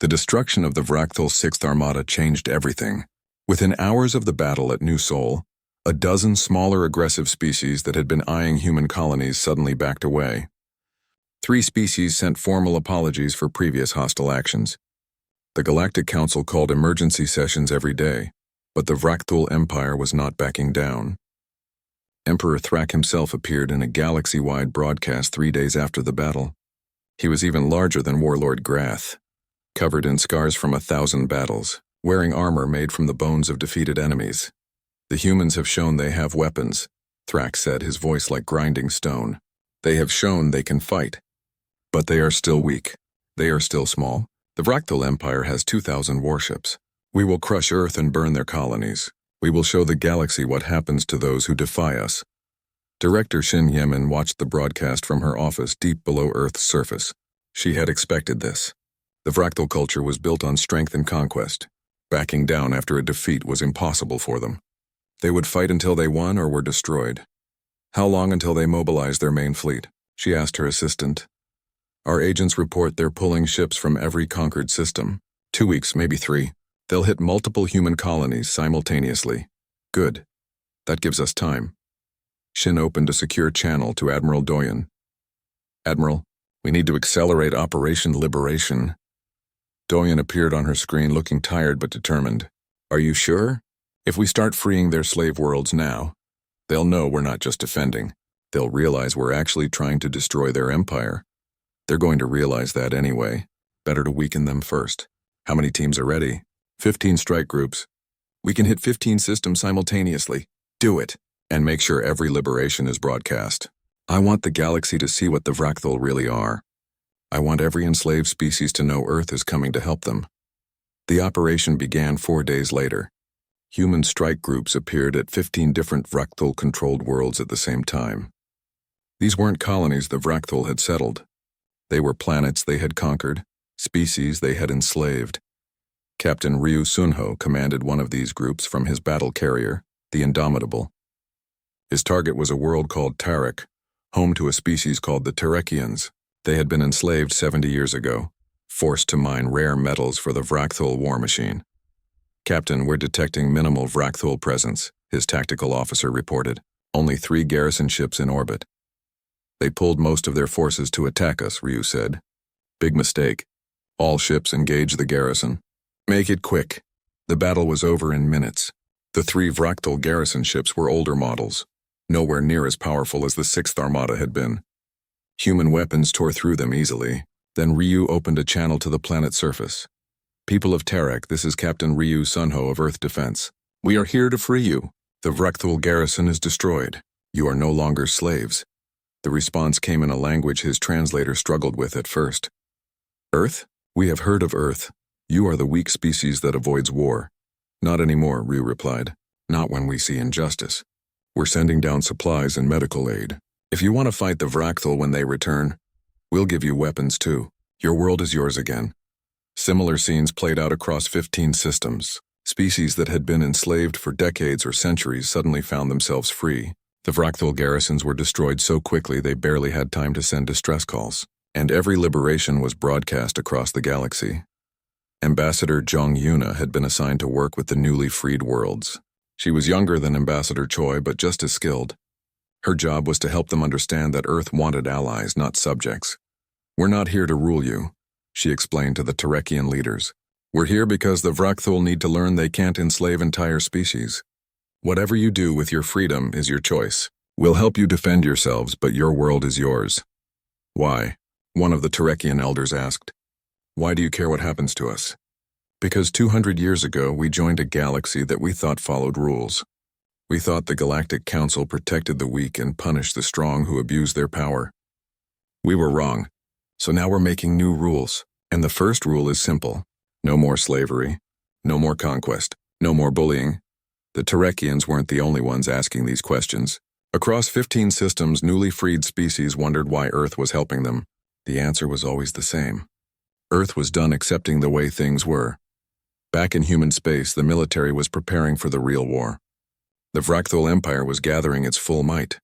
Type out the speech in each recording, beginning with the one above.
The destruction of the Vrachthal Sixth Armada changed everything. Within hours of the battle at New Sol, a dozen smaller aggressive species that had been eyeing human colonies suddenly backed away. 3 species sent formal apologies for previous hostile actions. The Galactic Council called emergency sessions every day, but the Vrachthal Empire was not backing down. Emperor Thrak himself appeared in a galaxy-wide broadcast 3 days after the battle. He was even larger than Warlord Grath, covered in scars from 1,000 battles, wearing armor made from the bones of defeated enemies. The humans have shown they have weapons, Thrak said, his voice like grinding stone. They have shown they can fight. But they are still weak. They are still small. The Vrachthal Empire has 2,000 warships. We will crush Earth and burn their colonies. We will show the galaxy what happens to those who defy us. Director Shin Yemin watched the broadcast from her office deep below Earth's surface. She had expected this. The Vrachthal culture was built on strength and conquest. Backing down after a defeat was impossible for them. They would fight until they won or were destroyed. How long until they mobilized their main fleet? She asked her assistant. Our agents report they're pulling ships from every conquered system. 2 weeks, maybe 3. They'll hit multiple human colonies simultaneously. Good. That gives us time. Shin opened a secure channel to Admiral Doyen. Admiral, we need to accelerate Operation Liberation. Doyen appeared on her screen looking tired but determined. Are you sure? If we start freeing their slave worlds now, they'll know we're not just defending. They'll realize we're actually trying to destroy their empire. They're going to realize that anyway. Better to weaken them first. How many teams are ready? 15 strike groups. We can hit 15 systems simultaneously. Do it. And make sure every liberation is broadcast. I want the galaxy to see what the Vrachthal really are. I want every enslaved species to know Earth is coming to help them. The operation began 4 days later. Human strike groups appeared at 15 different Vrachthal-controlled worlds at the same time. These weren't colonies the Vrachthal had settled. They were planets they had conquered, species they had enslaved. Captain Ryu Sunho commanded one of these groups from his battle carrier, the Indomitable. His target was a world called Tarek, home to a species called the Tarekians. They had been enslaved 70 years ago, forced to mine rare metals for the Vrachthal war machine. Captain, we're detecting minimal Vrachthal presence, his tactical officer reported. Only 3 garrison ships in orbit. They pulled most of their forces to attack us, Ryu said. Big mistake. All ships engage the garrison. Make it quick. The battle was over in minutes. The 3 Vrachthal garrison ships were older models, nowhere near as powerful as the 6th Armada had been. Human weapons tore through them easily. Then Ryu opened a channel to the planet's surface. People of Tarek, this is Captain Ryu Sunho of Earth Defense. We are here to free you. The Vrachthal garrison is destroyed. You are no longer slaves. The response came in a language his translator struggled with at first. Earth? We have heard of Earth. You are the weak species that avoids war. Not anymore, Ryu replied. Not when we see injustice. We're sending down supplies and medical aid. If you want to fight the Vrachthal when they return, we'll give you weapons too. Your world is yours again. Similar scenes played out across 15 systems. Species that had been enslaved for decades or centuries suddenly found themselves free. The Vrachthal garrisons were destroyed so quickly they barely had time to send distress calls. And every liberation was broadcast across the galaxy. Ambassador Jong Yuna had been assigned to work with the newly freed worlds. She was younger than Ambassador Choi, but just as skilled. Her job was to help them understand that Earth wanted allies, not subjects. We're not here to rule you, she explained to the Tarekian leaders. We're here because the Vrachthal need to learn they can't enslave entire species. Whatever you do with your freedom is your choice. We'll help you defend yourselves, but your world is yours. Why? One of the Tarekian elders asked. Why do you care what happens to us? Because 200 years ago we joined a galaxy that we thought followed rules. We thought the Galactic Council protected the weak and punished the strong who abused their power. We were wrong. So now we're making new rules. And the first rule is simple. No more slavery. No more conquest. No more bullying. The Tarekians weren't the only ones asking these questions. Across 15 systems, newly freed species wondered why Earth was helping them. The answer was always the same. Earth was done accepting the way things were. Back in human space, the military was preparing for the real war. The Vrachthal Empire was gathering its full might.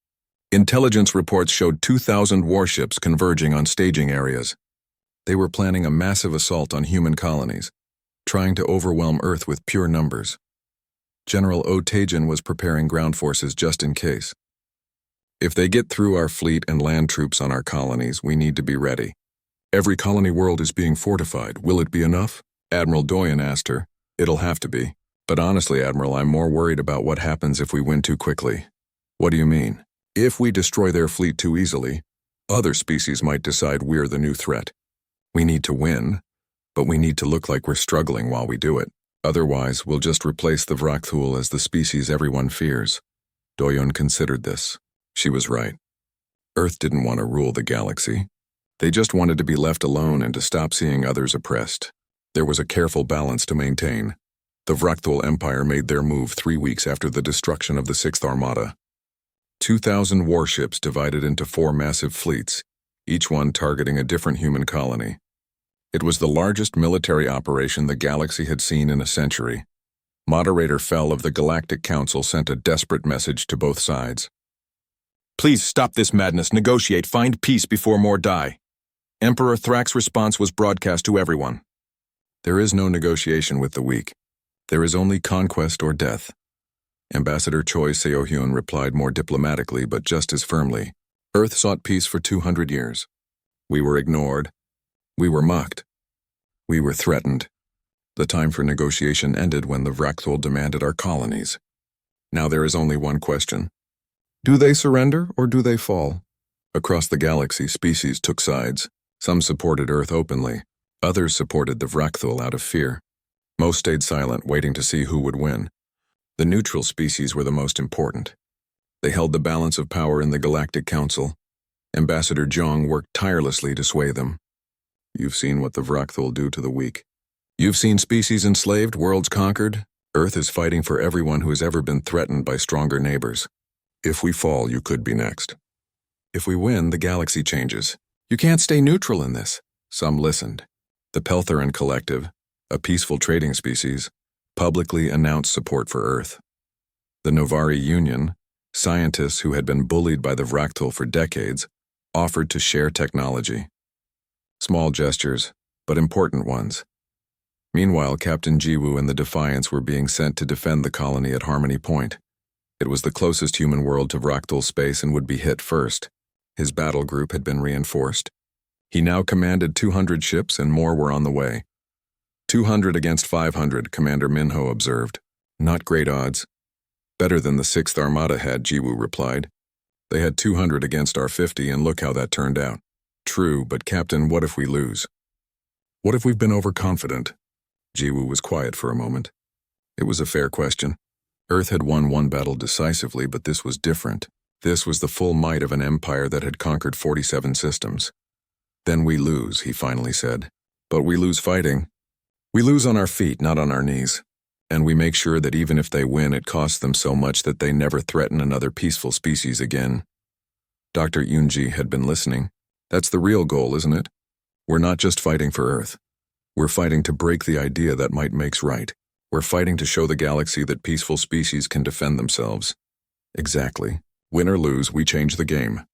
Intelligence reports showed 2,000 warships converging on staging areas. They were planning a massive assault on human colonies, trying to overwhelm Earth with pure numbers. General Otajan was preparing ground forces just in case. If they get through our fleet and land troops on our colonies, we need to be ready. Every colony world is being fortified. Will it be enough? Admiral Doyen asked her. It'll have to be. But honestly, Admiral, I'm more worried about what happens if we win too quickly. What do you mean? If we destroy their fleet too easily, other species might decide we're the new threat. We need to win, but we need to look like we're struggling while we do it. Otherwise, we'll just replace the Vrakthul as the species everyone fears. Doyon considered this. She was right. Earth didn't want to rule the galaxy. They just wanted to be left alone and to stop seeing others oppressed. There was a careful balance to maintain. The Vrakthul Empire made their move 3 weeks after the destruction of the Sixth Armada. 2,000 warships divided into 4 massive fleets, each one targeting a different human colony. It was the largest military operation the galaxy had seen in a century. Moderator Fell of the Galactic Council sent a desperate message to both sides. Please stop this madness, negotiate, find peace before more die. Emperor Thrax's response was broadcast to everyone. There is no negotiation with the weak. There is only conquest or death. Ambassador Choi Seo-hyun replied more diplomatically but just as firmly. Earth sought peace for 200 years. We were ignored. We were mocked. We were threatened. The time for negotiation ended when the Vrakthul demanded our colonies. Now there is only one question. Do they surrender or do they fall? Across the galaxy, species took sides. Some supported Earth openly. Others supported the Vrakthul out of fear. Most stayed silent, waiting to see who would win. The neutral species were the most important. They held the balance of power in the Galactic Council. Ambassador Jong worked tirelessly to sway them. You've seen what the Vrakthul do to the weak. You've seen species enslaved, worlds conquered. Earth is fighting for everyone who has ever been threatened by stronger neighbors. If we fall, you could be next. If we win, the galaxy changes. You can't stay neutral in this. Some listened. The Peltheran Collective, a peaceful trading species, publicly announced support for Earth. The Novari Union, scientists who had been bullied by the Vrakthul for decades, offered to share technology. Small gestures, but important ones. Meanwhile, Captain Jiwoo and the Defiance were being sent to defend the colony at Harmony Point. It was the closest human world to Vrakthul space and would be hit first. His battle group had been reinforced. He now commanded 200 ships and more were on the way. 200 against 500, Commander Minho observed. Not great odds. Better than the Sixth Armada had, Jiwoo replied. They had 200 against our 50 and look how that turned out. True, but Captain, what if we lose? What if we've been overconfident? Jiwoo was quiet for a moment. It was a fair question. Earth had won one battle decisively, but this was different. This was the full might of an empire that had conquered 47 systems. Then we lose, he finally said. But we lose fighting. We lose on our feet, not on our knees. And we make sure that even if they win, it costs them so much that they never threaten another peaceful species again. Dr. Yoonji had been listening. That's the real goal, isn't it? We're not just fighting for Earth. We're fighting to break the idea that might makes right. We're fighting to show the galaxy that peaceful species can defend themselves. Exactly. Win or lose, we change the game.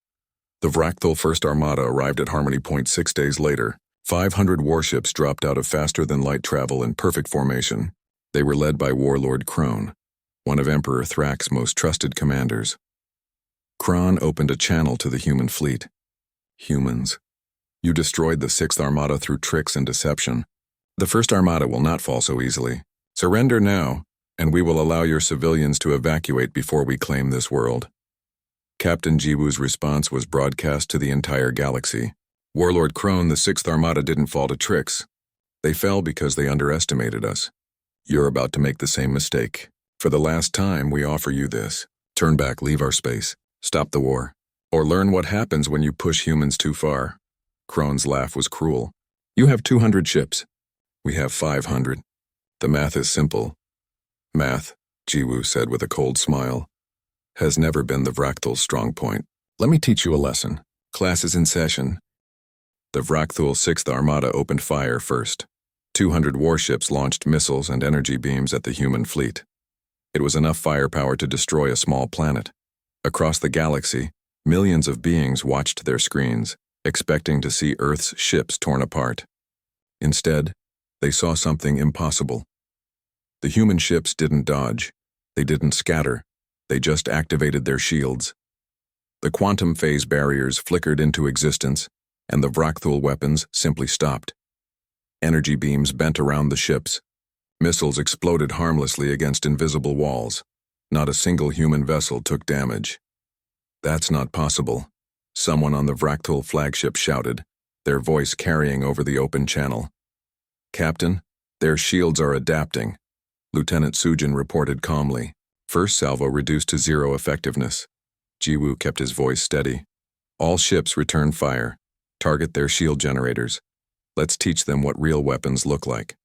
The Vrakthul First Armada arrived at Harmony Point 6 days later. 500 warships dropped out of faster-than-light travel in perfect formation. They were led by Warlord Krone, one of Emperor Thrax's most trusted commanders. Krone opened a channel to the human fleet. Humans. You destroyed the Sixth Armada through tricks and deception. The First Armada will not fall so easily. Surrender now, and we will allow your civilians to evacuate before we claim this world. Captain Jiwoo's response was broadcast to the entire galaxy. Warlord Krone, the Sixth Armada didn't fall to tricks. They fell because they underestimated us. You're about to make the same mistake. For the last time, we offer you this. Turn back, leave our space, stop the war, or learn what happens when you push humans too far. Krone's laugh was cruel. You have 200 ships. We have 500. The math is simple. Math, Jiwoo said with a cold smile, has never been the Vrakthul's strong point. Let me teach you a lesson. Class is in session. The Vrakthul Sixth Armada opened fire first. 200 warships launched missiles and energy beams at the human fleet. It was enough firepower to destroy a small planet. Across the galaxy, millions of beings watched their screens, expecting to see Earth's ships torn apart. Instead, they saw something impossible. The human ships didn't dodge. They didn't scatter. They just activated their shields. The quantum phase barriers flickered into existence, and the Vrakthul weapons simply stopped. Energy beams bent around the ships. Missiles exploded harmlessly against invisible walls. Not a single human vessel took damage. "That's not possible," someone on the Vrakthul flagship shouted, their voice carrying over the open channel. "Captain, their shields are adapting," Lieutenant Sujin reported calmly. First salvo reduced to 0 effectiveness. Jiwoo kept his voice steady. "All ships return fire. Target their shield generators. Let's teach them what real weapons look like."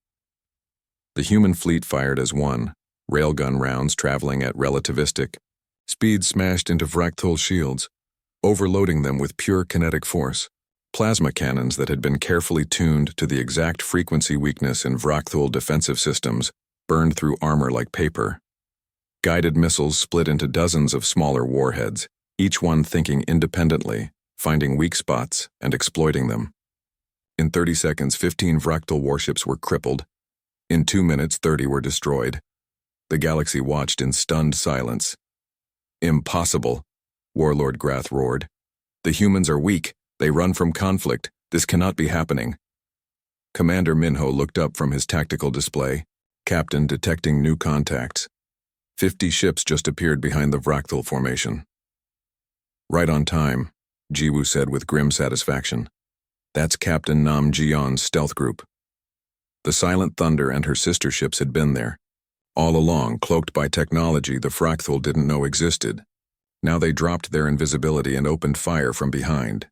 The human fleet fired as one, railgun rounds traveling at relativistic speed smashed into Vrakthul shields, overloading them with pure kinetic force. Plasma cannons that had been carefully tuned to the exact frequency weakness in Vrakthul defensive systems burned through armor like paper. Guided missiles split into dozens of smaller warheads, each one thinking independently, finding weak spots and exploiting them. In 30 seconds, 15 Vrakthul warships were crippled. In 2 minutes, 30 were destroyed. The galaxy watched in stunned silence. "Impossible," Warlord Grath roared. "The humans are weak. They run from conflict. This cannot be happening." Commander Minho looked up from his tactical display, Captain detecting new contacts. 50 ships just appeared behind the Vrakthul formation. "Right on time," Jiwoo said with grim satisfaction. "That's Captain Nam Jion's stealth group." The Silent Thunder and her sister ships had been there. All along, cloaked by technology the Vrakthul didn't know existed. Now they dropped their invisibility and opened fire from behind.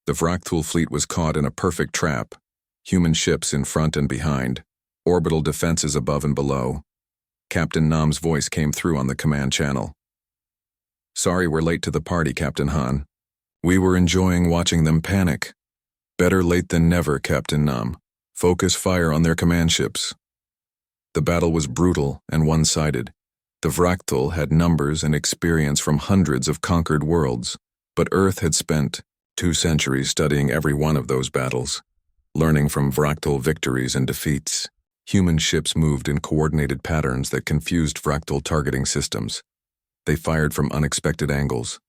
The Vrakthul fleet was caught in a perfect trap. Human ships in front and behind, orbital defenses above and below. Captain Nam's voice came through on the command channel. "Sorry we're late to the party, Captain Han. We were enjoying watching them panic." "Better late than never, Captain Nam. Focus fire on their command ships." The battle was brutal and one-sided. The Vrakthul had numbers and experience from hundreds of conquered worlds, but Earth had spent 2 centuries studying every one of those battles, learning from Vrakthul victories and defeats. Human ships moved in coordinated patterns that confused Vrakthul targeting systems. They fired from unexpected angles.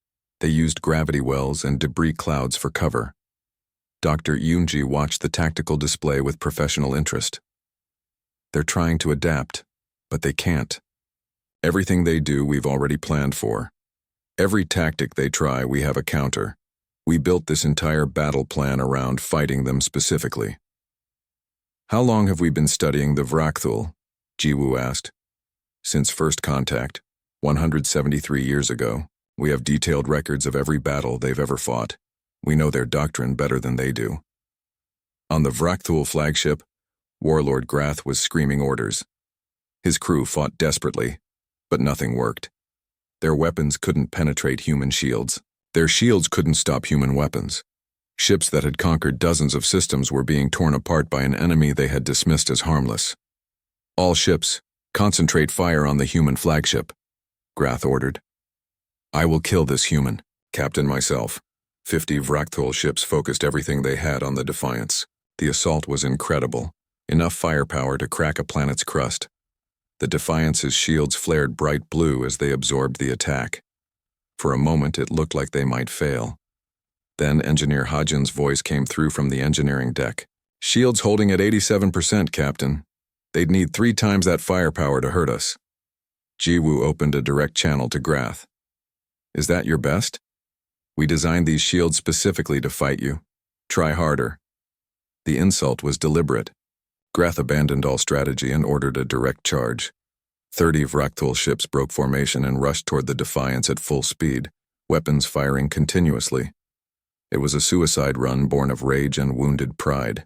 They used gravity wells and debris clouds for cover. Dr. Yoonji watched the tactical display with professional interest. "They're trying to adapt, but they can't. Everything they do we've already planned for. Every tactic they try we have a counter. We built this entire battle plan around fighting them specifically." "How long have we been studying the Vrakthul?" Jiwoo asked. "Since first contact, 173 years ago. We have detailed records of every battle they've ever fought. We know their doctrine better than they do." On the Vrakthul flagship, Warlord Grath was screaming orders. His crew fought desperately, but nothing worked. Their weapons couldn't penetrate human shields. Their shields couldn't stop human weapons. Ships that had conquered dozens of systems were being torn apart by an enemy they had dismissed as harmless. "All ships, concentrate fire on the human flagship," Grath ordered. "I will kill this human, Captain myself." 50 Vrakthul ships focused everything they had on the Defiance. The assault was incredible, enough firepower to crack a planet's crust. The Defiance's shields flared bright blue as they absorbed the attack. For a moment it looked like they might fail. Then Engineer Hodgen's voice came through from the engineering deck. "Shields holding at 87%, Captain. They'd need 3 times that firepower to hurt us." Jiwoo opened a direct channel to Grath. "Is that your best? We designed these shields specifically to fight you. Try harder." The insult was deliberate. Grath abandoned all strategy and ordered a direct charge. 30 Vrakthul ships broke formation and rushed toward the Defiance at full speed, weapons firing continuously. It was a suicide run born of rage and wounded pride.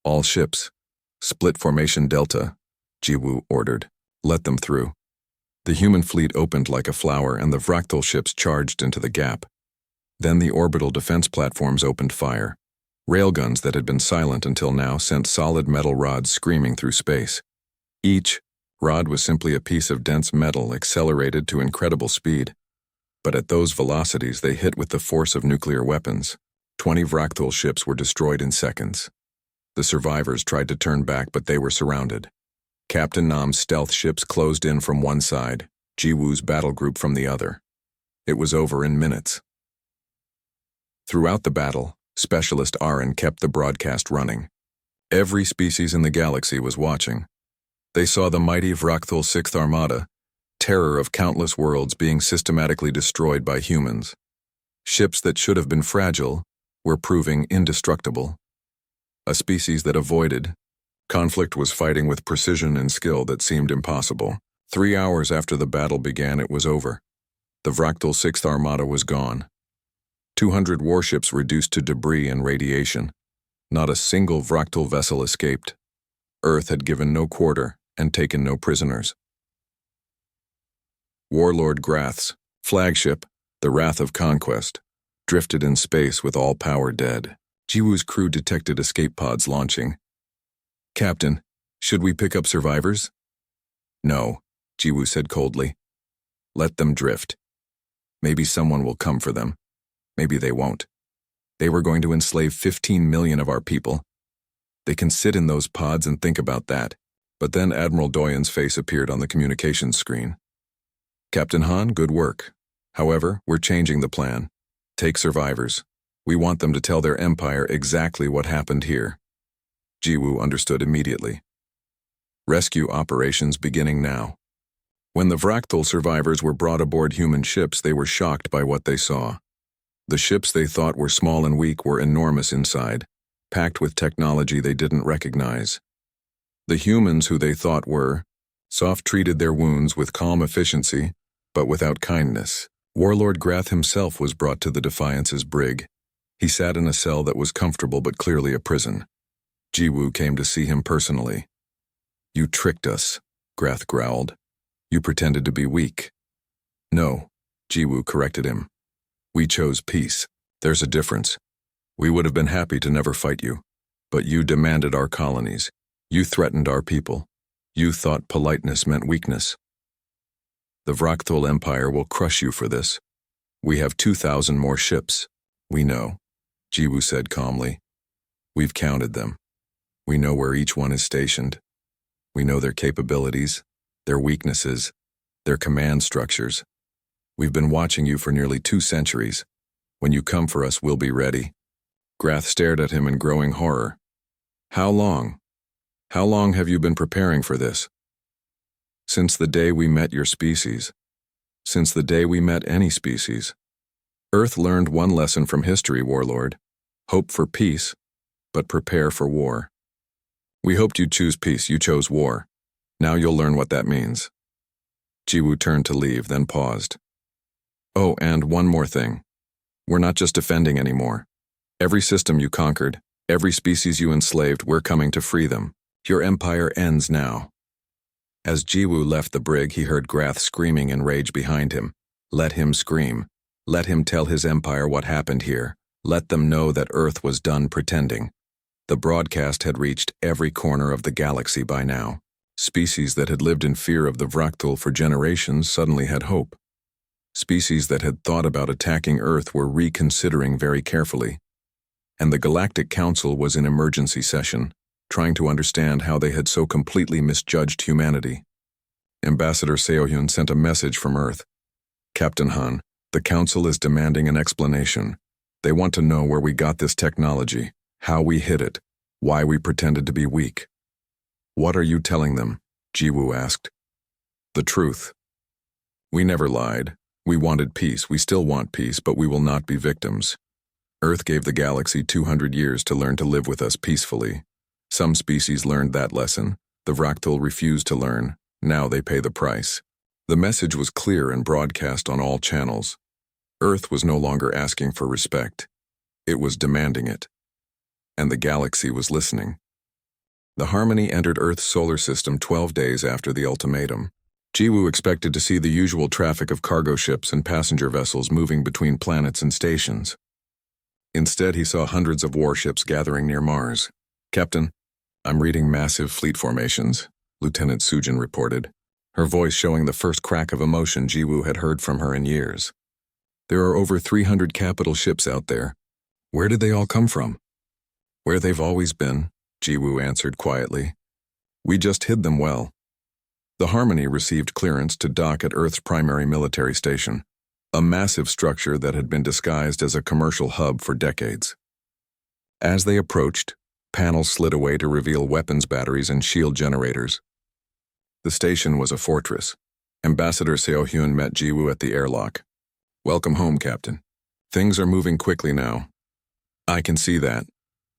"All ships, split formation Delta," Jiwoo ordered. "Let them through." The human fleet opened like a flower and the Vrakthul ships charged into the gap. Then the orbital defense platforms opened fire. Railguns that had been silent until now sent solid metal rods screaming through space. Each rod was simply a piece of dense metal accelerated to incredible speed. But at those velocities they hit with the force of nuclear weapons. 20 Vrakthul ships were destroyed in seconds. The survivors tried to turn back, but they were surrounded. Captain Nam's stealth ships closed in from one side, Jiwoo's battle group from the other. It was over in minutes. Throughout the battle, Specialist Aaron kept the broadcast running. Every species in the galaxy was watching. They saw the mighty Vrakthul Sixth Armada, terror of countless worlds, being systematically destroyed by humans. Ships that should have been fragile were proving indestructible. A species that avoided conflict was fighting with precision and skill that seemed impossible. 3 hours after the battle began, it was over. The Vrakthul Sixth Armada was gone. 200 warships reduced to debris and radiation. Not a single Vrakthul vessel escaped. Earth had given no quarter and taken no prisoners. Warlord Grath's flagship, the Wrath of Conquest, drifted in space with all power dead. Jiwoo's crew detected escape pods launching. "Captain, should we pick up survivors?" "No," Jiwoo said coldly. "Let them drift. Maybe someone will come for them. Maybe they won't. They were going to enslave 15 million of our people. They can sit in those pods and think about that." But then Admiral Doyen's face appeared on the communications screen. "Captain Han, good work. However, we're changing the plan. Take survivors. We want them to tell their empire exactly what happened here." Jiwoo understood immediately. Rescue operations beginning now. When the Vrakthul survivors were brought aboard human ships, they were shocked by what they saw. The ships they thought were small and weak were enormous inside, packed with technology they didn't recognize. The humans who they thought were soft treated their wounds with calm efficiency, but without kindness. Warlord Grath himself was brought to the Defiance's brig. He sat in a cell that was comfortable but clearly a prison. Jiwoo came to see him personally. "You tricked us," Grath growled. "You pretended to be weak." "No," Jiwoo corrected him. "We chose peace. There's a difference. We would have been happy to never fight you, but you demanded our colonies. You threatened our people. You thought politeness meant weakness. The Vrakthul Empire will crush you for this. We have 2,000 more ships." "We know," Jiwoo said calmly. "We've counted them. We know where each one is stationed. We know their capabilities, their weaknesses, their command structures. We've been watching you for nearly 2 centuries. When you come for us, we'll be ready." Grath stared at him in growing horror. "How long? How long have you been preparing for this?" "Since the day we met your species. Since the day we met any species. Earth learned one lesson from history, Warlord. Hope for peace, but prepare for war. We hoped you'd choose peace. You chose war. Now you'll learn what that means." Jiwoo turned to leave, then paused. "Oh, and one more thing. We're not just defending anymore. Every system you conquered, every species you enslaved, we're coming to free them. Your empire ends now." As Jiwoo left the brig, he heard Grath screaming in rage behind him. Let him scream. Let him tell his empire what happened here. Let them know that Earth was done pretending. The broadcast had reached every corner of the galaxy by now. Species that had lived in fear of the Vrakthul for generations suddenly had hope. Species that had thought about attacking Earth were reconsidering very carefully. And the Galactic Council was in emergency session, trying to understand how they had so completely misjudged humanity. Ambassador Seohyun sent a message from Earth. "Captain Han, the Council is demanding an explanation. They want to know where we got this technology, how we hid it, why we pretended to be weak." "What are you telling them?" Jiwoo asked. "The truth. We never lied. We wanted peace. We still want peace, but we will not be victims. Earth gave the galaxy 200 years to learn to live with us peacefully. Some species learned that lesson. The Vrakthul refused to learn. Now they pay the price." The message was clear and broadcast on all channels. Earth was no longer asking for respect. It was demanding it. And the galaxy was listening. The Harmony entered Earth's solar system 12 days after the ultimatum. Jiwoo expected to see the usual traffic of cargo ships and passenger vessels moving between planets and stations. Instead, he saw hundreds of warships gathering near Mars. "Captain, I'm reading massive fleet formations," Lieutenant Sujin reported, her voice showing the first crack of emotion Jiwoo had heard from her in years. "There are over 300 capital ships out there. Where did they all come from?" "Where they've always been," Jiwoo answered quietly. "We just hid them well." The Harmony received clearance to dock at Earth's primary military station, a massive structure that had been disguised as a commercial hub for decades. As they approached, panels slid away to reveal weapons batteries and shield generators. The station was a fortress. Ambassador Seo-hyun met Jiwoo at the airlock. "Welcome home, Captain. Things are moving quickly now." "I can see that,"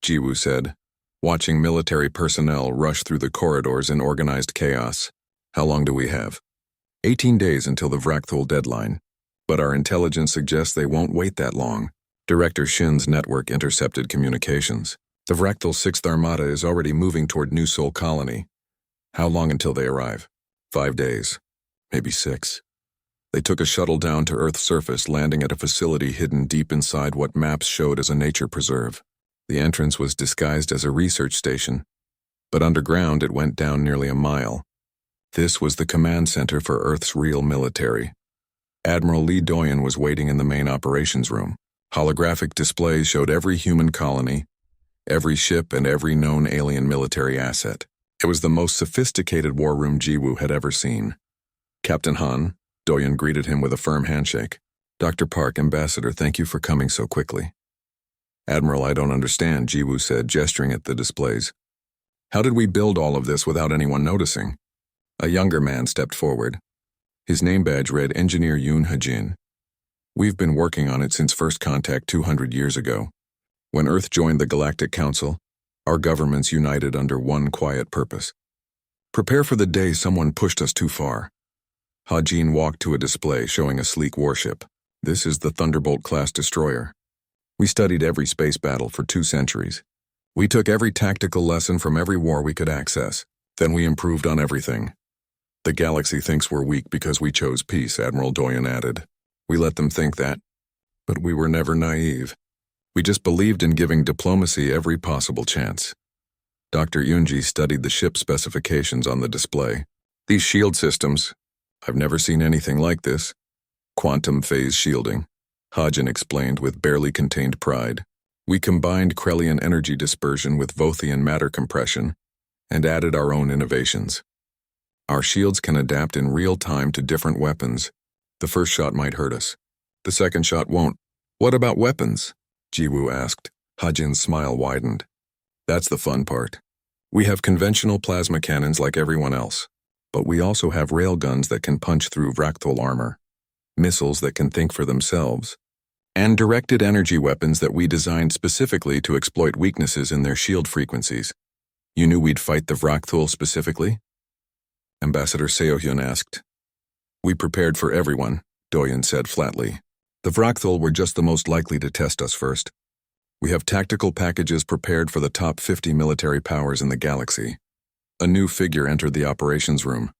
Jiwoo said, watching military personnel rush through the corridors in organized chaos. "How long do we have?" 18 days until the Vrakthul deadline, but our intelligence suggests they won't wait that long. Director Shin's network intercepted communications. The Vrakthul's 6th Armada is already moving toward New Sol Colony. How long until they arrive? 5 days. Maybe 6. They took a shuttle down to Earth's surface, landing at a facility hidden deep inside what maps showed as a nature preserve. The entrance was disguised as a research station, but underground it went down nearly a mile. This was the command center for Earth's real military. Admiral Lee Doyen was waiting in the main operations room. Holographic displays showed every human colony, every ship, and every known alien military asset. It was the most sophisticated war room Jiwoo had ever seen. "Captain Han," Doyen greeted him with a firm handshake. "Dr. Park, Ambassador, thank you for coming so quickly." "Admiral, I don't understand," Jiwoo said, gesturing at the displays. "How did we build all of this without anyone noticing?" A younger man stepped forward. His name badge read Engineer Yoon Hajin. "We've been working on it since first contact 200 years ago. When Earth joined the Galactic Council, our governments united under one quiet purpose. Prepare for the day someone pushed us too far." Hajin walked to a display showing a sleek warship. "This is the Thunderbolt-class destroyer. We studied every space battle for 2 centuries. We took every tactical lesson from every war we could access. Then we improved on everything. The galaxy thinks we're weak because we chose peace," Admiral Doyen added. "We let them think that. But we were never naive. We just believed in giving diplomacy every possible chance." Dr. Yoonji studied the ship specifications on the display. "These shield systems, I've never seen anything like this. Quantum phase shielding," Hajin explained with barely contained pride. "We combined Krellian energy dispersion with Vothian matter compression and added our own innovations. Our shields can adapt in real time to different weapons. The first shot might hurt us. The second shot won't." "What about weapons?" Jiwoo asked. Hajin's smile widened. "That's the fun part. We have conventional plasma cannons like everyone else, but we also have railguns that can punch through Vrakthul armor, missiles that can think for themselves, and directed energy weapons that we designed specifically to exploit weaknesses in their shield frequencies." "You knew we'd fight the Vrakthul specifically?" Ambassador Seo-hyun asked. "We prepared for everyone," Doyen said flatly. "The Vrakthul were just the most likely to test us first. We have tactical packages prepared for the top 50 military powers in the galaxy." A new figure entered the operations room.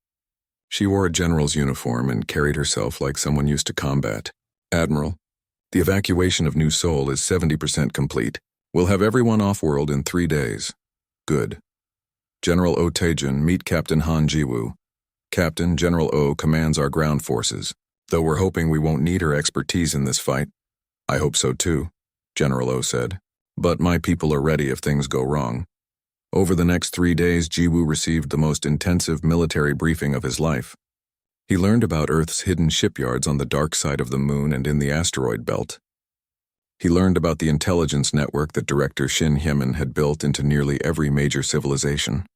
She wore a general's uniform and carried herself like someone used to combat. "Admiral, the evacuation of New Sol is 70% complete. We'll have everyone off-world in 3 days." "Good. General Oh Taejun, meet Captain Han Jiwoo. Captain, General Oh commands our ground forces. Though we're hoping we won't need her expertise in this fight." "I hope so too," General Oh said. "But my people are ready if things go wrong." Over the next 3 days, Jiwoo received the most intensive military briefing of his life. He learned about Earth's hidden shipyards on the dark side of the moon and in the asteroid belt. He learned about the intelligence network that Director Shin Hyemin had built into nearly every major civilization.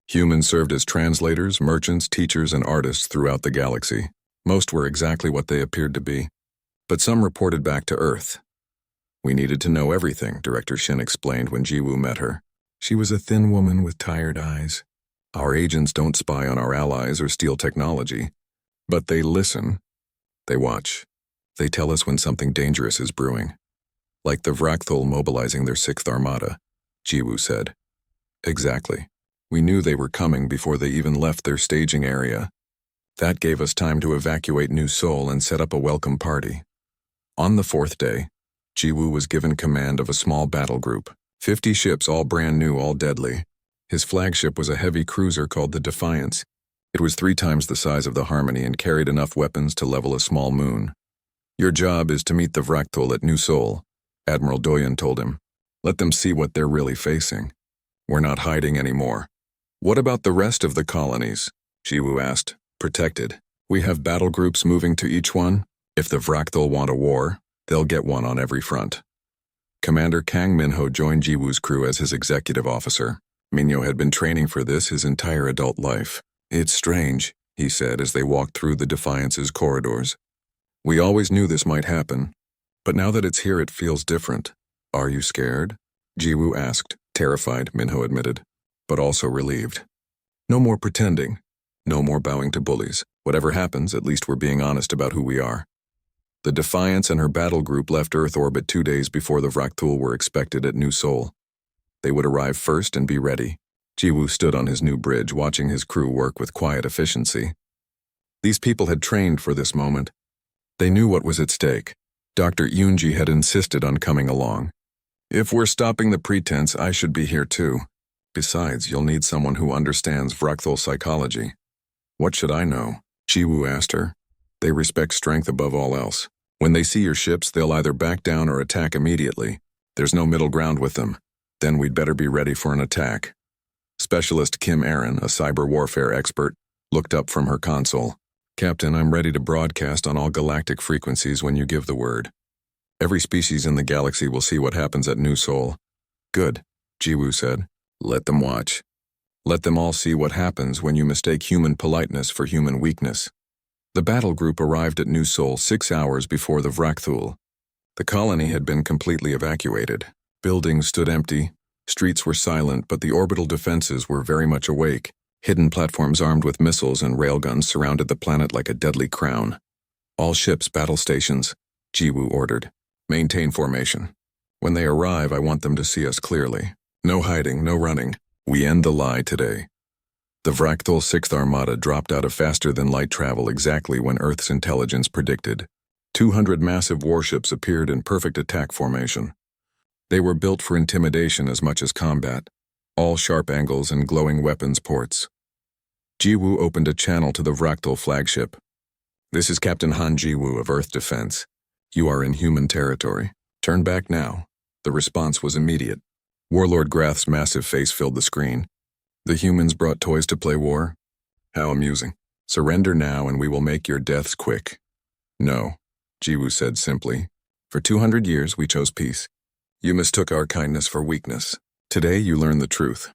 Humans served as translators, merchants, teachers, and artists throughout the galaxy. Most were exactly what they appeared to be, but some reported back to Earth. "We needed to know everything," Director Shin explained when Jiwoo met her. She was a thin woman with tired eyes. "Our agents don't spy on our allies or steal technology, but they listen. They watch. They tell us when something dangerous is brewing. Like the Vrakthul mobilizing their 6th Armada," Jiwoo said. "Exactly. We knew they were coming before they even left their staging area. That gave us time to evacuate New Sol and set up a welcome party." On the 4th day, Jiwoo was given command of a small battle group. 50 ships, all brand new, all deadly. His flagship was a heavy cruiser called the Defiance. It was 3 times the size of the Harmony and carried enough weapons to level a small moon. "Your job is to meet the Vrakthul at New Sol," Admiral Doyen told him. "Let them see what they're really facing. We're not hiding anymore. What about the rest of the colonies? Jiwoo asked. Protected. We have battle groups moving to each one. If the Vractal want a war, they'll get one on every front. Commander Kang Minho joined Jiwoo's crew as his executive officer. Minho had been training for this his entire adult life. It's strange, he said as they walked through the Defiance's corridors. We always knew this might happen, but now that it's here it feels different. Are you scared? Jiwoo asked. Terrified, Minho admitted, but also relieved. No more pretending. No more bowing to bullies. Whatever happens, at least we're being honest about who we are. The Defiance and her battle group left Earth orbit 2 days before the Vractal were expected at New Seoul. They would arrive first and be ready. Jiwoo stood on his new bridge, watching his crew work with quiet efficiency. These people had trained for this moment. They knew what was at stake. Dr. Yoonji had insisted on coming along. If we're stopping the pretense, I should be here too. Besides, you'll need someone who understands Vractal psychology. What should I know? Jiwoo asked her. They respect strength above all else. When they see your ships, they'll either back down or attack immediately. There's no middle ground with them. Then we'd better be ready for an attack. Specialist Kim Aaron, a cyber warfare expert, looked up from her console. Captain, I'm ready to broadcast on all galactic frequencies when you give the word. Every species in the galaxy will see what happens at New Seoul. Good, Jiwoo said. Let them watch. Let them all see what happens when you mistake human politeness for human weakness. The battle group arrived at New Seoul 6 hours before the Vractal. The colony had been completely evacuated. Buildings stood empty, streets were silent, but the orbital defenses were very much awake. Hidden platforms armed with missiles and railguns surrounded the planet like a deadly crown. All ships battle stations, Jiwoo ordered. Maintain formation. When they arrive, I want them to see us clearly. No hiding, no running. We end the lie today. The Vractal 6th Armada dropped out of faster-than-light travel exactly when Earth's intelligence predicted. 200 massive warships appeared in perfect attack formation. They were built for intimidation as much as combat, all sharp angles and glowing weapons ports. Jiwoo opened a channel to the Vractal flagship. This is Captain Han Jiwoo of Earth Defense. You are in human territory. Turn back now. The response was immediate. Warlord Grath's massive face filled the screen. The humans brought toys to play war? How amusing. Surrender now and we will make your deaths quick. No, Jiwoo said simply. For 200 years we chose peace. You mistook our kindness for weakness. Today you learn the truth.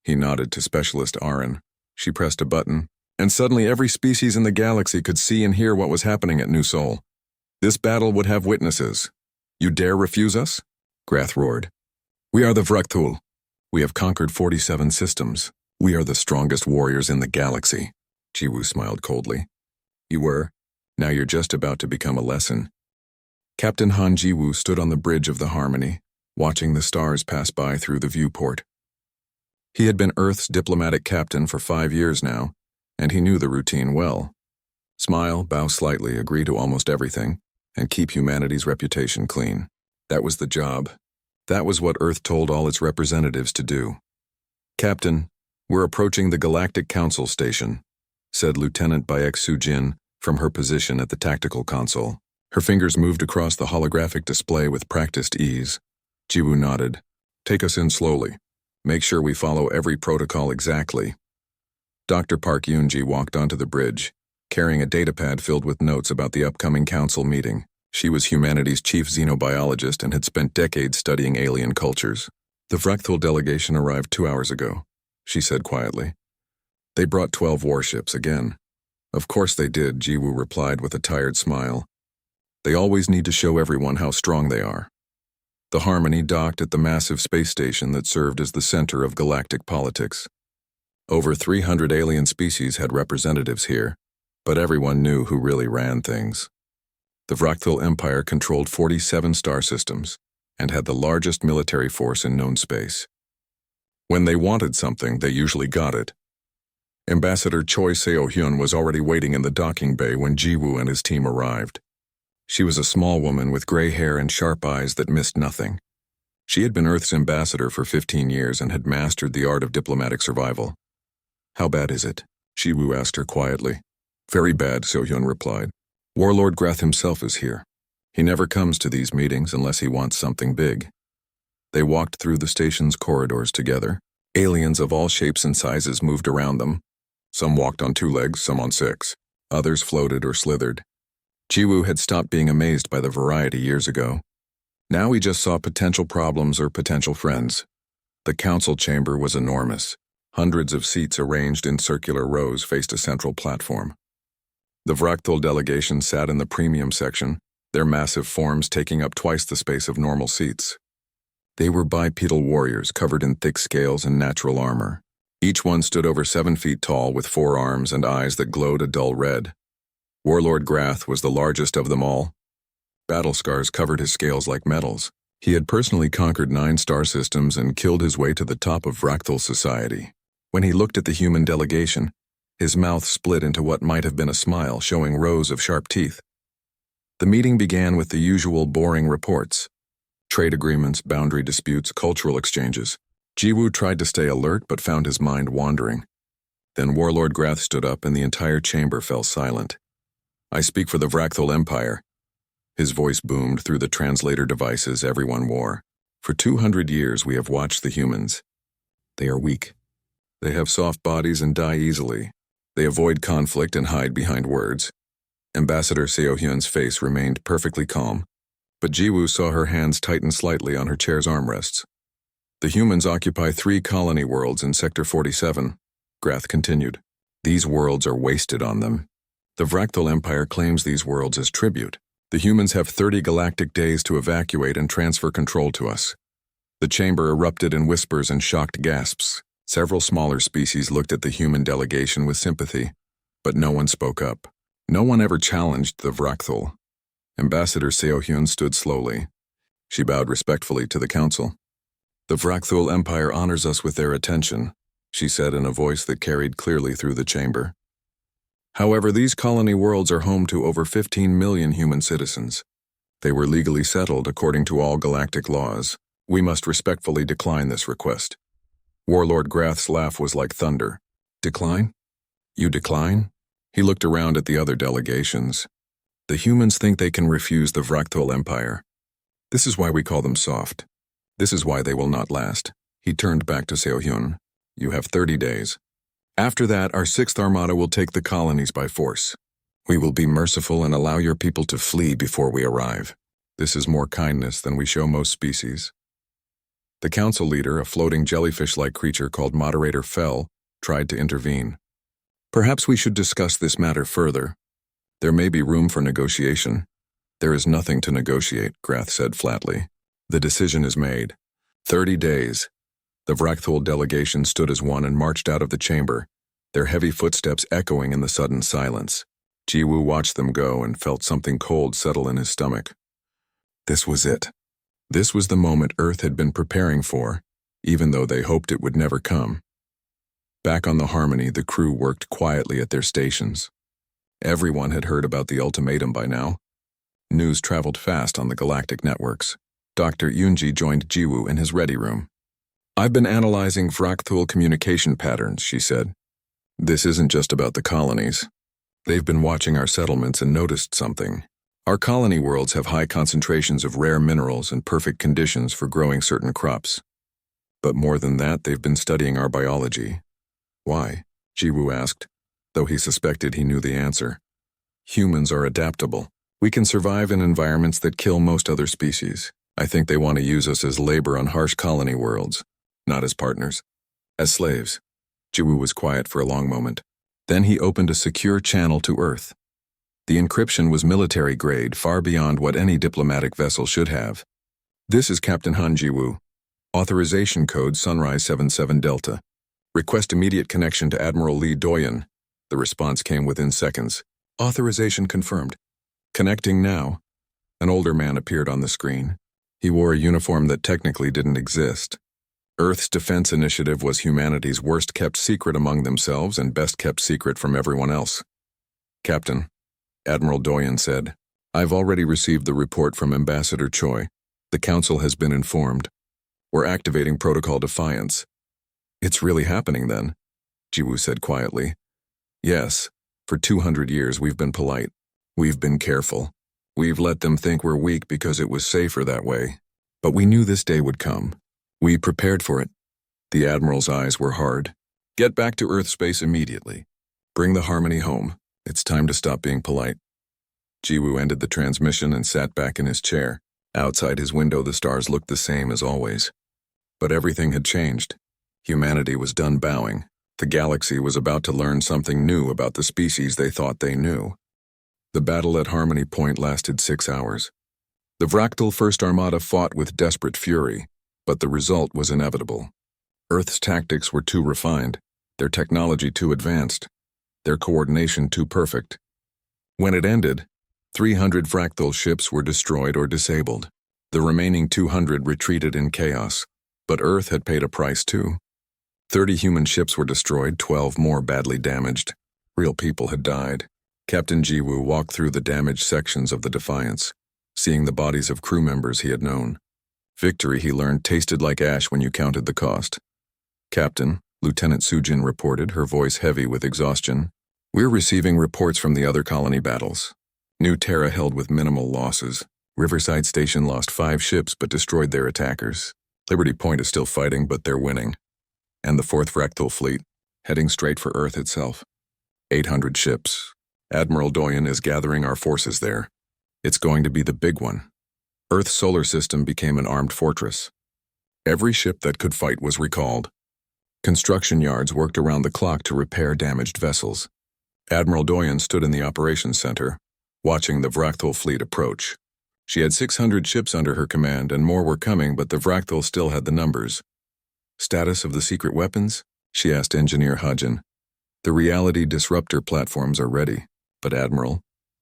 He nodded to Specialist Aaron. She pressed a button, and suddenly every species in the galaxy could see and hear what was happening at New Seoul. This battle would have witnesses. You dare refuse us? Grath roared. We are the Vractal. We have conquered 47 systems. We are the strongest warriors in the galaxy. Jiwoo smiled coldly. You were. Now you're just about to become a lesson. Captain Han Jiwoo stood on the bridge of the Harmony, watching the stars pass by through the viewport. He had been Earth's diplomatic captain for 5 years now, and he knew the routine well. Smile, bow slightly, agree to almost everything, and keep humanity's reputation clean. That was the job. That was what Earth told all its representatives to do. Captain, we're approaching the Galactic Council Station, said Lieutenant Baek Soo-jin from her position at the tactical console. Her fingers moved across the holographic display with practiced ease. Jiwoo nodded. Take us in slowly. Make sure we follow every protocol exactly. Dr. Park Yoonji walked onto the bridge, carrying a datapad filled with notes about the upcoming council meeting. She was humanity's chief xenobiologist and had spent decades studying alien cultures. The Vractal delegation arrived 2 hours ago, she said quietly. They brought 12 warships again. Of course they did, Jiwoo replied with a tired smile. They always need to show everyone how strong they are. The Harmony docked at the massive space station that served as the center of galactic politics. Over 300 alien species had representatives here, but everyone knew who really ran things. The Vractal Empire controlled 47 star systems and had the largest military force in known space. When they wanted something, they usually got it. Ambassador Choi Seo-hyun was already waiting in the docking bay when Jiwoo and his team arrived. She was a small woman with gray hair and sharp eyes that missed nothing. She had been Earth's ambassador for 15 years and had mastered the art of diplomatic survival. How bad is it? Jiwoo asked her quietly. Very bad, Seo-hyun replied. Warlord Grath himself is here. He never comes to these meetings unless he wants something big. They walked through the station's corridors together, Aliens of all shapes and sizes moved around them. Some walked on 2 legs, some on 6. Others floated or slithered. Jiwoo had stopped being amazed by the variety years ago. Now he just saw potential problems or potential friends. The council chamber was enormous. Hundreds of seats arranged in circular rows faced a central platform. The Vrachthal delegation sat in the premium section, their massive forms taking up twice the space of normal seats. They were bipedal warriors covered in thick scales and natural armor. Each one stood over 7 feet tall with 4 arms and eyes that glowed a dull red. Warlord Grath was the largest of them all. Battle scars covered his scales like medals. He had personally conquered 9 star systems and killed his way to the top of Vrachthal society. When he looked at the human delegation, his mouth split into what might have been a smile, showing rows of sharp teeth. The meeting began with the usual boring reports. Trade agreements, boundary disputes, cultural exchanges. Jiwoo tried to stay alert but found his mind wandering. Then Warlord Grath stood up and the entire chamber fell silent. "I speak for the Vrachthal Empire." His voice boomed through the translator devices everyone wore. "For 200 years we have watched the humans. They are weak. They have soft bodies and die easily. They avoid conflict and hide behind words." Ambassador Seo-hyun's face remained perfectly calm, but Jiwoo saw her hands tighten slightly on her chair's armrests. "The humans occupy 3 colony worlds in Sector 47, Grath continued. "These worlds are wasted on them. The Vrachthal Empire claims these worlds as tribute. The humans have 30 galactic days to evacuate and transfer control to us." The chamber erupted in whispers and shocked gasps. Several smaller species looked at the human delegation with sympathy, but no one spoke up. No one ever challenged the Vrachthal. Ambassador Seo-hyun stood slowly. She bowed respectfully to the council. "The Vrachthal Empire honors us with their attention," she said in a voice that carried clearly through the chamber. "However, these colony worlds are home to over 15 million human citizens. They were legally settled according to all galactic laws. We must respectfully decline this request." Warlord Grath's laugh was like thunder. "Decline? You decline?" He looked around at the other delegations. "The humans think they can refuse the Vrachthal Empire. This is why we call them soft. This is why they will not last." He turned back to Seo-hyun. "You have 30 days. After that, our 6th Armada will take the colonies by force. We will be merciful and allow your people to flee before we arrive. This is more kindness than we show most species." The council leader, a floating jellyfish-like creature called Moderator Fell, tried to intervene. "Perhaps we should discuss this matter further. There may be room for negotiation." "There is nothing to negotiate," Grath said flatly. "The decision is made. 30 days. The Vrachthal delegation stood as one and marched out of the chamber, their heavy footsteps echoing in the sudden silence. Jiwoo watched them go and felt something cold settle in his stomach. This was it. This was the moment Earth had been preparing for, even though they hoped it would never come. Back on the Harmony, the crew worked quietly at their stations. Everyone had heard about the ultimatum by now. News traveled fast on the galactic networks. Dr. Yoonji joined Jiwoo in his ready room. "I've been analyzing Vrachthal communication patterns," she said. "This isn't just about the colonies. They've been watching our settlements and noticed something. Our colony worlds have high concentrations of rare minerals and perfect conditions for growing certain crops. But more than that, they've been studying our biology." "Why?" Jiwoo asked, though he suspected he knew the answer. "Humans are adaptable. We can survive in environments that kill most other species. I think they want to use us as labor on harsh colony worlds. Not as partners. As slaves." Jiwoo was quiet for a long moment. Then he opened a secure channel to Earth. The encryption was military grade, far beyond what any diplomatic vessel should have. "This is Captain Han Jiwoo. Authorization code Sunrise 77 Delta. Request immediate connection to Admiral Lee Doyen." The response came within seconds. "Authorization confirmed. Connecting now." An older man appeared on the screen. He wore a uniform that technically didn't exist. Earth's defense initiative was humanity's worst-kept secret among themselves and best-kept secret from everyone else. "Captain," Admiral Doyen said, "I've already received the report from Ambassador Choi. The Council has been informed. We're activating Protocol Defiance." "It's really happening then," Jiwoo said quietly. "Yes, for 200 years we've been polite. We've been careful. We've let them think we're weak because it was safer that way. But we knew this day would come. We prepared for it. The Admiral's eyes were hard. "Get back to Earth space immediately. Bring the Harmony home. It's time to stop being polite." Jiwoo ended the transmission and sat back in his chair. Outside his window, the stars looked the same as always. But everything had changed. Humanity was done bowing. The galaxy was about to learn something new about the species they thought they knew. The battle at Harmony Point lasted 6 hours. The Vractal First Armada fought with desperate fury, but the result was inevitable. Earth's tactics were too refined, their technology too advanced, their coordination too perfect. When it ended, 300 Vractal ships were destroyed or disabled. The remaining 200 retreated in chaos, but Earth had paid a price too. 30 human ships were destroyed, 12 more badly damaged. Real people had died. Captain Jiwoo walked through the damaged sections of the Defiance, seeing the bodies of crew members he had known. Victory, he learned, tasted like ash when you counted the cost. "Captain," Lieutenant Sujin reported, her voice heavy with exhaustion, "we're receiving reports from the other colony battles. New Terra held with minimal losses. Riverside Station lost 5 ships but destroyed their attackers. Liberty Point is still fighting, but they're winning. And the 4th Fractal Fleet, heading straight for Earth itself. 800 ships. Admiral Doyen is gathering our forces there. It's going to be the big one." Earth's solar system became an armed fortress. Every ship that could fight was recalled. Construction yards worked around the clock to repair damaged vessels. Admiral Doyen stood in the operations center, watching the Vractal fleet approach. She had 600 ships under her command, and more were coming, but the Vractal still had the numbers. "Status of the secret weapons?" she asked Engineer Hajin. "The reality disruptor platforms are ready, but Admiral,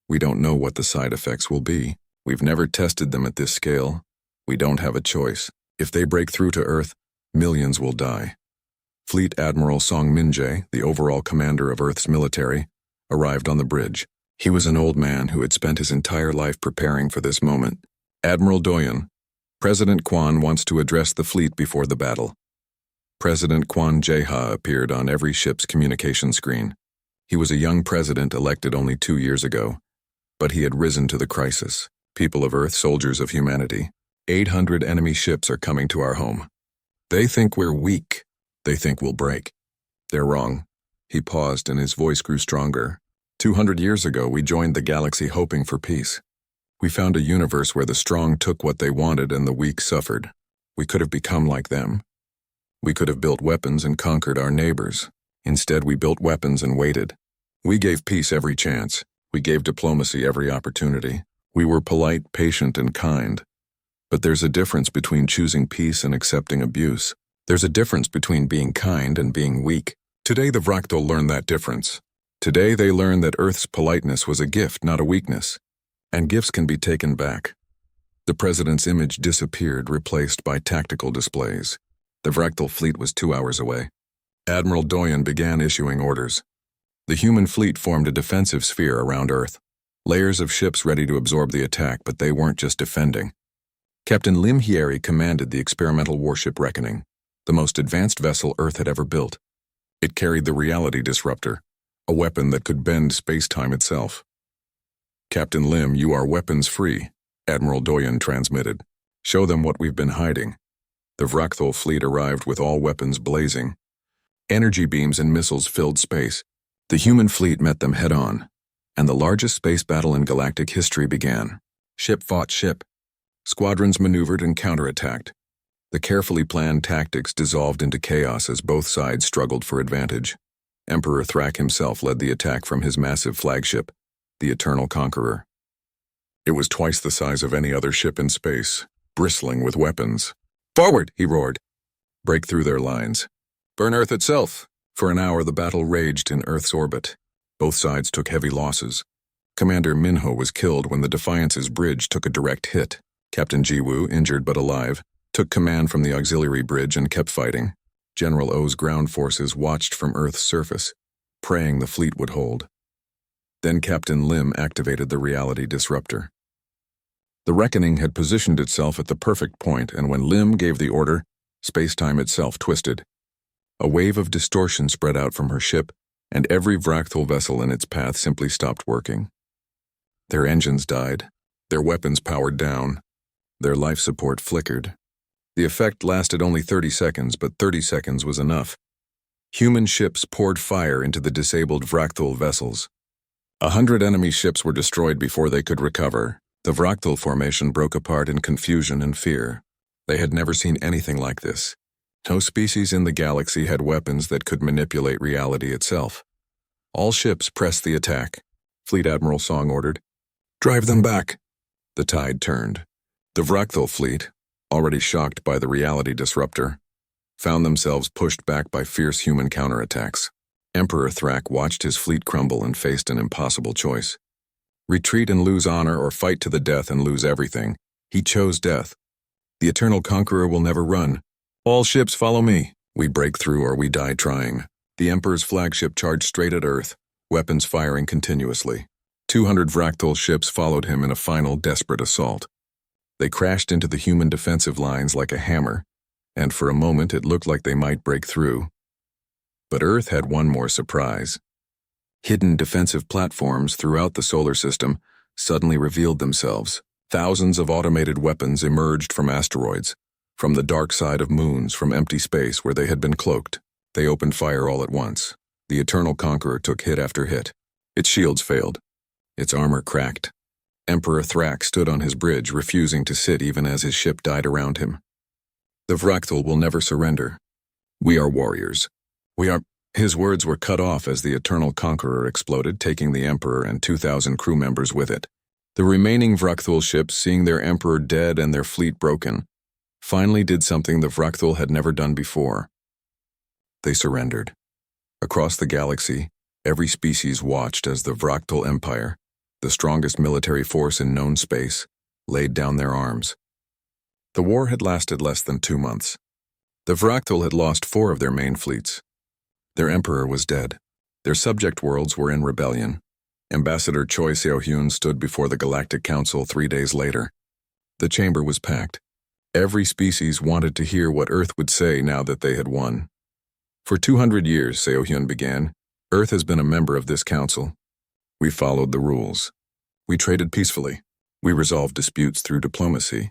we don't know what the side effects will be. We've never tested them at this scale. We don't have a choice. If they break through to Earth, millions will die." Fleet Admiral Song Min-jae, the overall commander of Earth's military, arrived on the bridge. He was an old man who had spent his entire life preparing for this moment. "Admiral Doyen, President Kwan wants to address the fleet before the battle." President Kwan Jae-ha appeared on every ship's communication screen. He was a young president elected only 2 years ago, but he had risen to the crisis. "People of Earth, soldiers of humanity, 800 enemy ships are coming to our home. They think we're weak. They think we'll break. They're wrong." He paused and his voice grew stronger. 200 years ago, we joined the galaxy hoping for peace. We found a universe where the strong took what they wanted and the weak suffered. We could have become like them. We could have built weapons and conquered our neighbors. Instead, we built weapons and waited. We gave peace every chance. We gave diplomacy every opportunity. We were polite, patient, and kind. But there's a difference between choosing peace and accepting abuse. There's a difference between being kind and being weak. Today, the Vractal learned that difference. Today, they learned that Earth's politeness was a gift, not a weakness. And gifts can be taken back. The president's image disappeared, replaced by tactical displays. The Vractal fleet was 2 hours away. Admiral Doyen began issuing orders. The human fleet formed a defensive sphere around Earth. Layers of ships ready to absorb the attack, but they weren't just defending. Captain Lim Hyeri commanded the experimental warship Reckoning, the most advanced vessel Earth had ever built. It carried the reality disruptor, a weapon that could bend space-time itself. "Captain Lim, you are weapons-free," Admiral Doyen transmitted. "Show them what we've been hiding." The Vractal fleet arrived with all weapons blazing. Energy beams and missiles filled space. The human fleet met them head-on, and the largest space battle in galactic history began. Ship fought ship. Squadrons maneuvered and counterattacked. The carefully planned tactics dissolved into chaos as both sides struggled for advantage. Emperor Thrak himself led the attack from his massive flagship, the Eternal Conqueror. It was twice the size of any other ship in space, bristling with weapons. "Forward!" he roared. "Break through their lines. Burn Earth itself!" For an hour, the battle raged in Earth's orbit. Both sides took heavy losses. Commander Minho was killed when the Defiance's bridge took a direct hit. Captain Jiwoo, injured but alive, took command from the auxiliary bridge and kept fighting. General O's ground forces watched from Earth's surface, praying the fleet would hold. Then Captain Lim activated the reality disruptor. The Reckoning had positioned itself at the perfect point, and when Lim gave the order, space-time itself twisted. A wave of distortion spread out from her ship, and every Vractal vessel in its path simply stopped working. Their engines died, their weapons powered down, their life support flickered. The effect lasted only 30 seconds, but 30 seconds was enough. Human ships poured fire into the disabled Vrachthul vessels. 100 enemy ships were destroyed before they could recover. The Vrachthul formation broke apart in confusion and fear. They had never seen anything like this. No species in the galaxy had weapons that could manipulate reality itself. All ships pressed the attack. Fleet Admiral Song ordered, "Drive them back." The tide turned. The Vrachthul fleet, already shocked by the reality disruptor, found themselves pushed back by fierce human counterattacks. Emperor Thrak watched his fleet crumble and faced an impossible choice. Retreat and lose honor, or fight to the death and lose everything. He chose death. The Eternal Conqueror will never run. "All ships follow me. We break through or we die trying." The Emperor's flagship charged straight at Earth, weapons firing continuously. 200 Vrachthul ships followed him in a final desperate assault. They crashed into the human defensive lines like a hammer, and for a moment it looked like they might break through. But Earth had one more surprise. Hidden defensive platforms throughout the solar system suddenly revealed themselves. Thousands of automated weapons emerged from asteroids, from the dark side of moons, from empty space where they had been cloaked. They opened fire all at once. The Eternal Conqueror took hit after hit. Its shields failed. Its armor cracked. Emperor Thrak stood on his bridge, refusing to sit even as his ship died around him. "The Vrachthul will never surrender. We are warriors. We are—" His words were cut off as the Eternal Conqueror exploded, taking the Emperor and 2,000 crew members with it. The remaining Vrachthul ships, seeing their Emperor dead and their fleet broken, finally did something the Vrachthul had never done before. They surrendered. Across the galaxy, every species watched as the Vrachthul Empire, the strongest military force in known space, laid down their arms. The war had lasted less than 2 months. The Vrachthul had lost 4 of their main fleets. Their emperor was dead. Their subject worlds were in rebellion. Ambassador Choi Seo-hyun stood before the Galactic Council 3 days later. The chamber was packed. Every species wanted to hear what Earth would say now that they had won. "For 200 years, Seo-hyun began, Earth has been a member of this council. We followed the rules. We traded peacefully. We resolved disputes through diplomacy.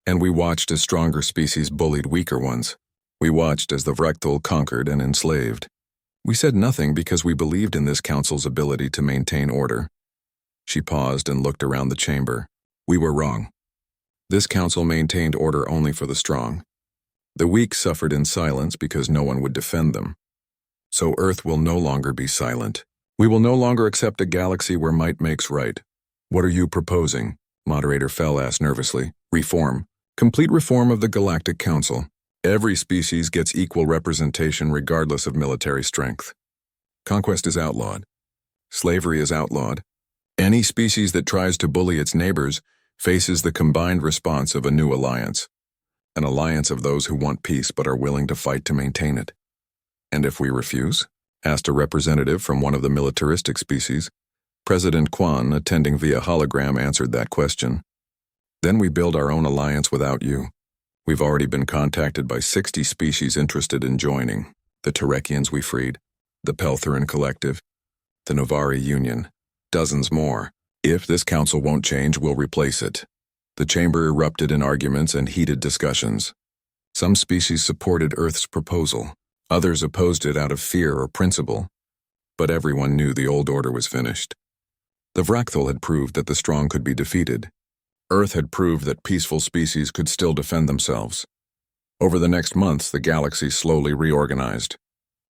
And we watched as stronger species bullied weaker ones. We watched as the Vrachthul conquered and enslaved. We said nothing because we believed in this council's ability to maintain order." She paused and looked around the chamber. "We were wrong. This council maintained order only for the strong. The weak suffered in silence because no one would defend them. So Earth will no longer be silent. We will no longer accept a galaxy where might makes right." "What are you proposing?" Moderator Fell asked nervously. "Reform. Complete reform of the Galactic Council. Every species gets equal representation regardless of military strength. Conquest is outlawed. Slavery is outlawed. Any species that tries to bully its neighbors faces the combined response of a new alliance. An alliance of those who want peace but are willing to fight to maintain it." "And if we refuse?" asked a representative from one of the militaristic species. President Kwan, attending via hologram, answered that question. "Then we build our own alliance without you. We've already been contacted by 60 species interested in joining. The Terekians we freed, the Peltheran Collective, the Novari Union, dozens more. If this council won't change, we'll replace it." The chamber erupted in arguments and heated discussions. Some species supported Earth's proposal. Others opposed it out of fear or principle. But everyone knew the old order was finished. The Vrachthul had proved that the strong could be defeated. Earth had proved that peaceful species could still defend themselves. Over the next months, the galaxy slowly reorganized.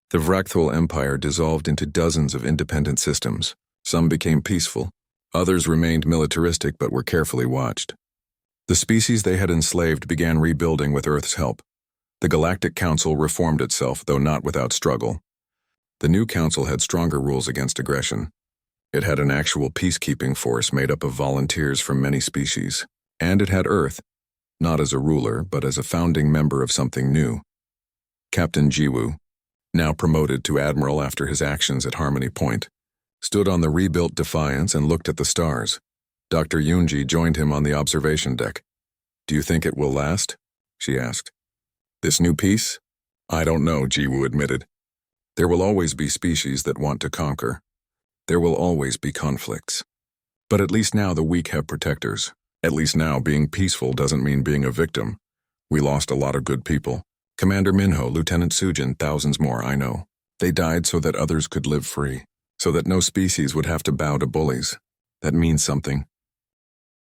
The Vrachthul Empire dissolved into dozens of independent systems. Some became peaceful. Others remained militaristic but were carefully watched. The species they had enslaved began rebuilding with Earth's help. The Galactic Council reformed itself, though not without struggle. The new council had stronger rules against aggression. It had an actual peacekeeping force made up of volunteers from many species. And it had Earth, not as a ruler, but as a founding member of something new. Captain Jiwoo, now promoted to admiral after his actions at Harmony Point, stood on the rebuilt Defiance and looked at the stars. Dr. Yoonji joined him on the observation deck. "Do you think it will last?" she asked. "This new peace?" "I don't know," Jiwoo admitted. "There will always be species that want to conquer. There will always be conflicts. But at least now the weak have protectors. At least now being peaceful doesn't mean being a victim. We lost a lot of good people. Commander Minho, Lieutenant Sujin, thousands more, I know. They died so that others could live free, so that no species would have to bow to bullies. That means something.